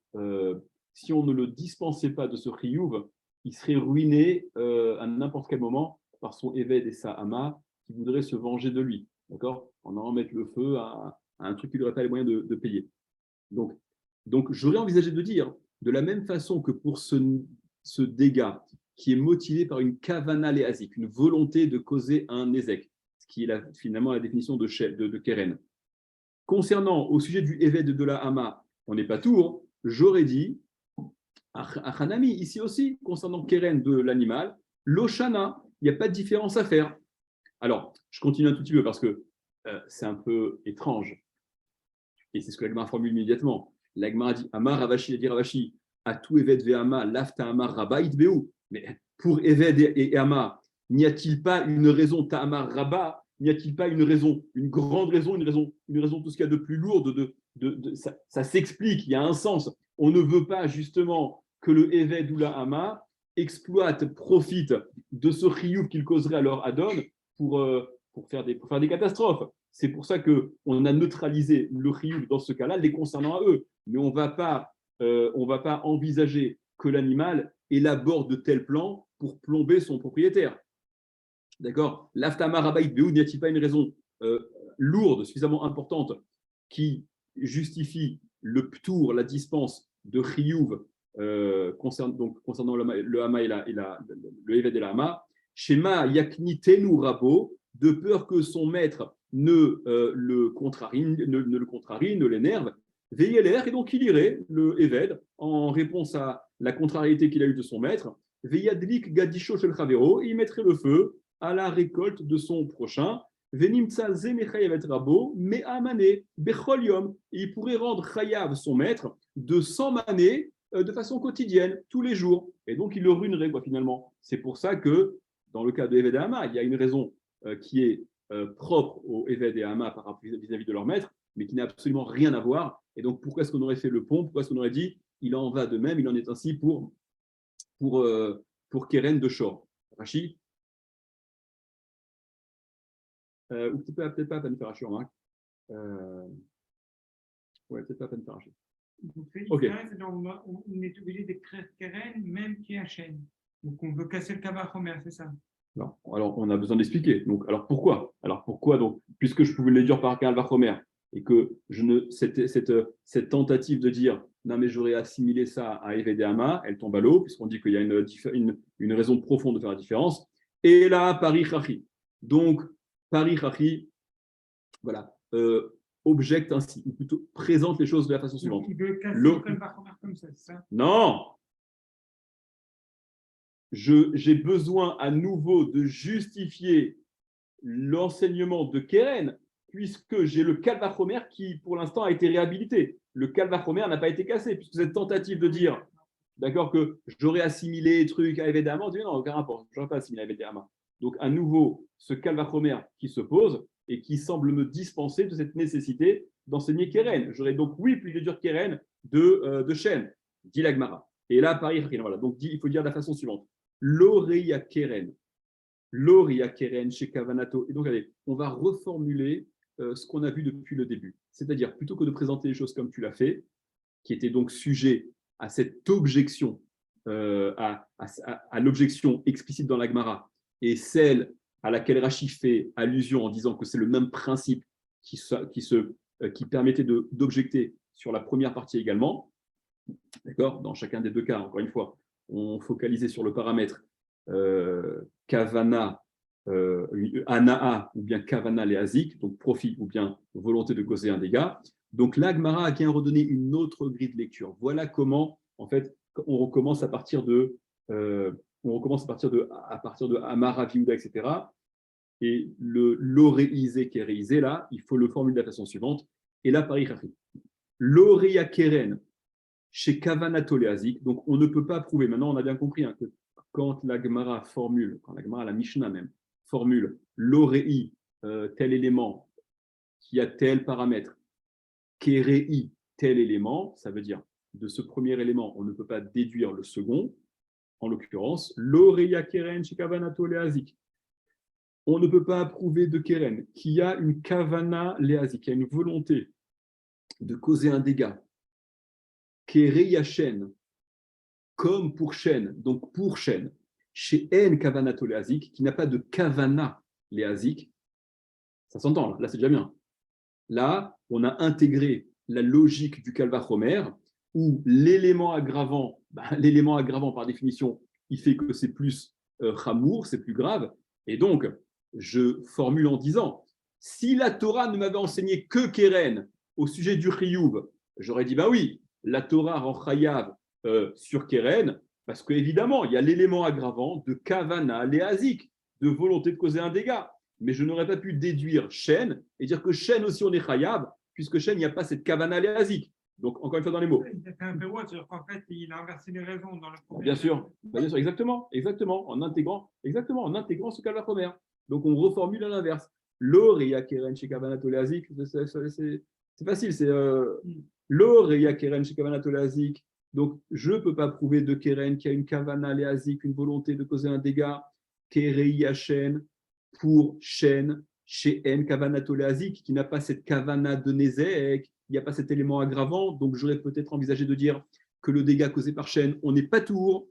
dispensait pas de ce chiyuv, il serait ruiné à n'importe quel moment par son Eved et sa Hama qui voudraient se venger de lui, d'accord, en allant mettre le feu à un truc qu'il n'aurait pas les moyens de payer. Donc, j'aurais envisagé de dire, de la même façon que pour ce dégât qui est motivé par une kavana léazik, une volonté de causer un ézek, ce qui est finalement la définition de Keren. Concernant au sujet du Eved de la Hama, on n'est pas tour, j'aurais dit, à Hanami, ici aussi, concernant Keren de l'animal, l'Oshana, il n'y a pas de différence à faire. Alors, je continue un tout petit peu parce que c'est un peu étrange, et c'est ce que l'Agmara formule immédiatement. L'Agmara dit Amar Ravashi, a dit Ravashi, à tout Eved ve'ama, lafta Amar Rabba itbeu. Mais pour Eved et Ama, n'y a-t-il pas une raison Ta'amar Rabba? N'y a-t-il pas une raison, une grande raison, une raison tout ce qu'il y a de plus lourde ça s'explique, il y a un sens. On ne veut pas justement que le Eved ou la Ama exploite, profite de ce chiyuv qu'il causerait à leur Adon pour faire des catastrophes. C'est pour ça qu'on a neutralisé le chiyuv dans ce cas-là, les concernant à eux. Mais on ne va pas envisager que l'animal élabore de tels plans pour plomber son propriétaire. D'accord? L'Aftama Rabaït Béoud, n'y a-t-il pas une raison lourde, suffisamment importante, qui justifie le ptour, la dispense de chiyuv concernant le Hama et le Eved et la Hama? Shema Yakni Tenu Rabo, de peur que son maître ne le contrarie, ne l'énerve. Veillez l'air, et donc il irait, le Eved, en réponse à la contrariété qu'il a eue de son maître. Veilladlik Gadisho Shel Chavero, il mettrait le feu à la récolte de son prochain. Venimtsa Zemechayavet Rabo, me amane, bechol yom. Il pourrait rendre chayav son maître de 100 manées de façon quotidienne, tous les jours. Et donc il le ruinerait, finalement. C'est pour ça que, dans le cas de Eved et Hama, il y a une raison qui est propre aux Eved et Hama vis-à-vis de leur maître, mais qui n'a absolument rien à voir. Et donc, pourquoi est-ce qu'on aurait fait le pont? Pourquoi est-ce qu'on aurait dit il en va de même, il en est ainsi pour Keren de Shor? Rachid? Ou peut-être pas à peine faire un remarque. Ouais, peut-être pas à peine faire un Ok. On est obligé d'écrire Keren, même qui est un chêne. Donc, on veut casser le Kavachomer, c'est ça? Non. Alors, on a besoin d'expliquer. Donc, alors pourquoi donc, puisque je pouvais le dire par Kavachomer et que cette tentative de dire non, mais j'aurais assimilé ça à Eved et Hama, elle tombe à l'eau, puisqu'on dit qu'il y a une raison profonde de faire la différence. Et là, Paris Chachi. Donc, Paris Chachi, voilà, objecte ainsi, ou plutôt présente les choses de la façon suivante. Il veut casser le Kavachomer comme ça, c'est ça? Non! J'ai besoin à nouveau de justifier l'enseignement de Keren, puisque j'ai le Kalvachomer qui, pour l'instant, a été réhabilité. Le Kalvachomer n'a pas été cassé, puisque cette tentative de dire, d'accord, que j'aurais assimilé les trucs à Eved et Hama, on dit non, aucun rapport, je n'aurais pas assimilé à Eved et Hama. Donc, à nouveau, ce Kalvachomer qui se pose et qui semble me dispenser de cette nécessité d'enseigner Keren. J'aurais donc, oui, pu déduire Keren de Shen, dit l'Agmara. Et là, Paris, voilà. Donc, il faut dire de la façon suivante. L'Oreya Keren chez Kavanato. Et donc, allez, on va reformuler ce qu'on a vu depuis le début. C'est-à-dire, plutôt que de présenter les choses comme tu l'as fait, qui était donc sujet à cette objection, à l'objection explicite dans l'Agmara, et celle à laquelle Rashi fait allusion en disant que c'est le même principe qui permettait d'objecter sur la première partie également. D'accord? Dans chacun des deux cas, encore une fois, on focalisait sur le paramètre Kavana, Anaa ou bien Kavana Léazik, donc profit ou bien volonté de causer un dégât. Donc là, Gemara a bien redonné une autre grille de lecture. Voilà comment, en fait, on recommence à partir de Amara, Viouda, etc. Et le l'oréisé qui est réisé là, il faut le formuler de la façon suivante. Et là, Paris Chafi. L'oréa Keren chez Kavanato Léazik, donc on ne peut pas prouver. Maintenant, on a bien compris que quand la Gemara formule, la Mishnah même, formule l'oréi, tel élément, qui a tel paramètre, kéréi, tel élément, ça veut dire de ce premier élément, on ne peut pas déduire le second, en l'occurrence, l'oréia keren chez Kavanato Léazik. On ne peut pas prouver de keren qui a une kavana léazik, qui a une volonté de causer un dégât. Kéréia Shen, comme pour Shen, donc pour Shen, chez En Kavanato Léazik, qui n'a pas de kavana léazik, ça s'entend, là c'est déjà bien. Là, on a intégré la logique du Kalvachomer, où l'élément aggravant par définition, il fait que c'est plus chamour, c'est plus grave. Et donc, je formule en disant, si la Torah ne m'avait enseigné que Keren au sujet du Chiyuv, j'aurais dit, oui, la Torah rend Chayav sur Keren, parce qu'évidemment, il y a l'élément aggravant de Kavana, Léazik, de volonté de causer un dégât. Mais je n'aurais pas pu déduire Shen et dire que Shen aussi on est Chayav, puisque Shen, il n'y a pas cette Kavana Léazik. Donc, encore une fois, dans les mots. Il a fait un peu ouais, c'est-à-dire qu'en fait, il a inversé les raisons dans le premier. Bien sûr, exactement, en intégrant ce cas de la première. Donc, on reformule à l'inverse. L'Oreya Keren chez Kavanato Leazik, c'est facile, c'est l'Oreya Keren chez Kavanato Leazik. Donc, je ne peux pas prouver de Keren qui a une Kavana Leazik, une volonté de causer un dégât, Kerei Hachen, pour Shen, chez N Kavanato Leazik, qui n'a pas cette Kavana de Nezek, il n'y a pas cet élément aggravant. Donc, j'aurais peut-être envisagé de dire que le dégât causé par Shen, on n'est pas tour.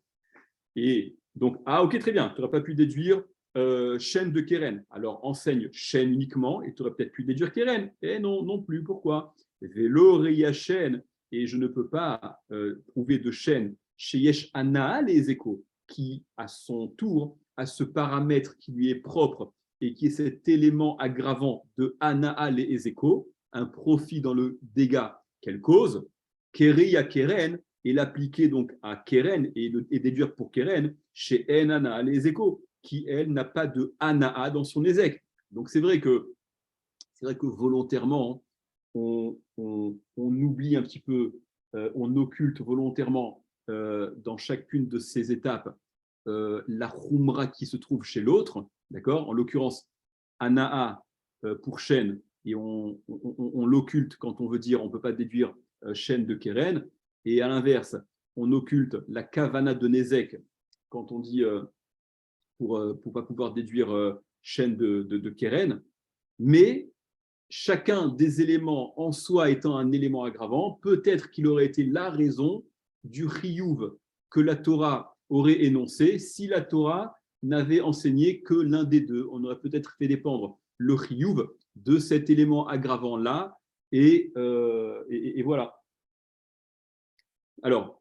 Et donc, ok, très bien, tu n'aurais pas pu déduire Shen de Keren. Alors, enseigne Shen uniquement et tu aurais peut-être pu déduire Keren. Et non plus. Pourquoi Vélo Reya Shen, et je ne peux pas prouver de Shen chez Yesh Ana les échos, qui, à son tour, a ce paramètre qui lui est propre et qui est cet élément aggravant de Ana les échos, un profit dans le dégât qu'elle cause, Keri à Keren, et l'appliquer donc à Keren et déduire pour Keren chez Enana les échos, qui elle n'a pas de Anaa dans son Ézek. Donc c'est vrai que volontairement on oublie un petit peu, on occulte volontairement dans chacune de ces étapes la Khumra qui se trouve chez l'autre, d'accord. En l'occurrence Anaa pour Shen, et on l'occulte quand on veut dire on ne peut pas déduire Shen de Keren. Et à l'inverse, on occulte la Kavana de Nezek quand on dit pour ne pas pouvoir déduire Shen de Keren. Mais chacun des éléments en soi étant un élément aggravant, peut-être qu'il aurait été la raison du Chiyuv que la Torah aurait énoncé si la Torah n'avait enseigné que l'un des deux. On aurait peut-être fait dépendre le Chiyuv de cet élément aggravant-là. Et voilà. Alors,